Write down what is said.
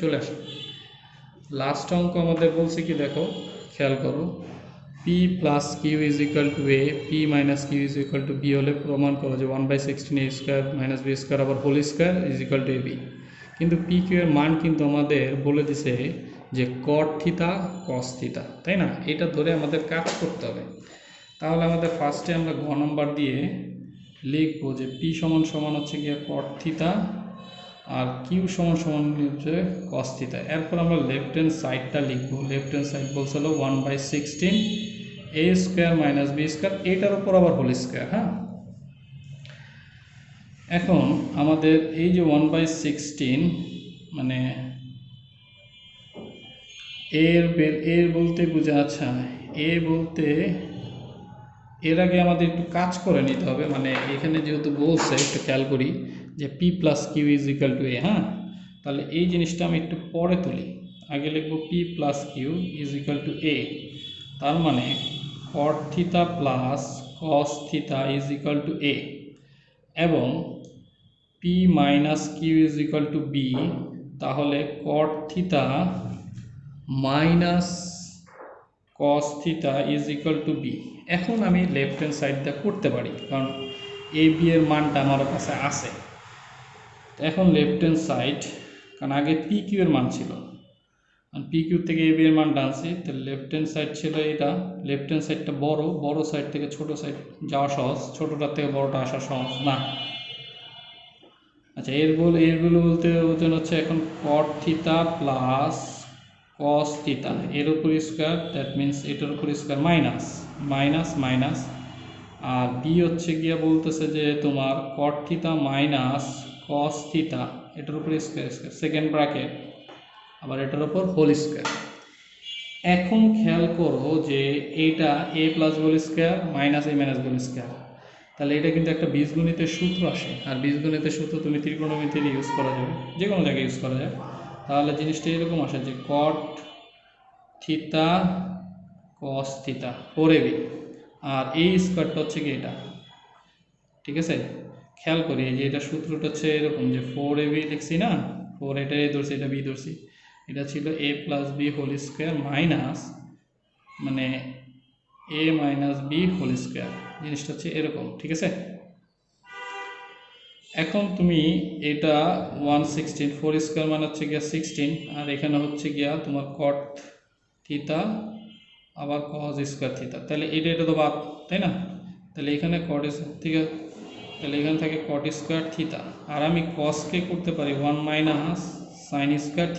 চলে আসে। লাস্ট অঙ্ক আমাদের বলছে কি দেখো, খেয়াল করো, P plus Q is equal to A, P minus Q is equal to B হলে প্রমাণ করো যে 1/16 A square minus B square আবার whole square is equal to A B. কিন্তু পি কিউ এর মান কিন্তু আমাদের বলে দিছে যে কট থিতা কস থিতা, তাই না? এটা ধরে আমাদের কাজ করতে হবে। তাহলে আমাদের ফার্স্টে আমরা ঘ নম্বর দিয়ে লিখবো যে পি সমান সমান হচ্ছে গিয়ে কট থিতা আর কিউ সমান সমান হচ্ছে কস থিতা। এরপর আমরা লেফট হ্যান্ড সাইডটা লিখবো। লেফট হ্যান্ড সাইড বলছিল 1/16 A square minus B square, এটার উপর আবার হোল স্কোয়ার। হ্যাঁ, এখন আমাদের এই যে 1/16 মানে এর বলতে বোঝা, আচ্ছা এ বলতে এর আগে আমাদের একটু কাজ করে নিতে হবে, মানে এখানে যেহেতু বলছে একটু খেয়াল করি যে P plus Q is equal to A. হ্যাঁ, তাহলে এই জিনিসটা আমি একটু পরে তুলি। আগে লিখবো P plus Q is equal to A, তার মানে cot theta plus cos theta is equal to A, এবং P minus Q is equal to B, তাহলে cot theta minus cos theta is equal to B. এখন আমি left hand সাইডটা করতে পারি, কারণ এ বি এর মানটা আমার কাছে আছে। এখন লেফট হ্যান্ড সাইড, কারণ আগে পি কিউ এর মান ছিল, পি কিউ থেকে এ বি এর মানটা আনছি, তাহলে লেফট হ্যান্ড সাইড ছিল এটা। লেফট হ্যান্ড সাইডটা বড় সাইড থেকে ছোট সাইড যাওয়া সহজ, ছোটটার থেকে বড়টা আসা সহজ না। আচ্ছা, এরগুলো বলতে ওজন হচ্ছে এখন কট থিতা প্লাস কস থিতা এর উপর স্কোয়ার, দ্যাট মিনস এটার উপর স্কোয়ার মাইনাস মাইনাস মাইনাস, আর বি হচ্ছে গিয়া বলতেছে যে তোমার কট থিতা মাইনাস কস থিতা এটার উপর স্কোয়ার স্কোয়ার সেকেন্ড ব্র্যাকেট, আবার এটার উপর হোল স্কোয়ার। এখন খেয়াল করো যে এইটা এ প্লাস হোল স্কোয়ার মাইনাস এ মাইনাস হোল স্কোয়ার, তাহলে এটা কিন্তু একটা বীজগণিতের সূত্র আসে, আর বীজগণিতের সূত্র তুমি ত্রিকোণমিতিতে ইউজ করা যাবে, যে কোনো জায়গায় ইউজ করা যায়। তাহলে জিনিসটা এরকম আসে যে কট থিতা কস থিতা 4ab, আর এই স্কোয়ারটা হচ্ছে কি এটা, ঠিক আছে? খেয়াল করি যে এটা সূত্রটা হচ্ছে এরকম যে 4ab লিখছি না, 4 এটা এ ধরছি, এটা বি ধরছি, এটা ছিল A plus B whole square minus মানে A minus B whole square, জিনিসটা হচ্ছে এরকম, ঠিক আছে? এখন তুমি এটা 116 4 স্কোয়ার মানে হচ্ছে গিয়া 16, আর এখানে হচ্ছে গিয়া তোমার কট থিতা আবার কস স্কোয়ার থিতা, তাহলে এটা তো বাদ, তাই না? তাহলে এখানে কট থিতা, তাহলে এখানে থাকে কট স্কোয়ার থিতা, আর আমি কসকে করতে পারি 1 মাইনাস সাইন স্কোয়ার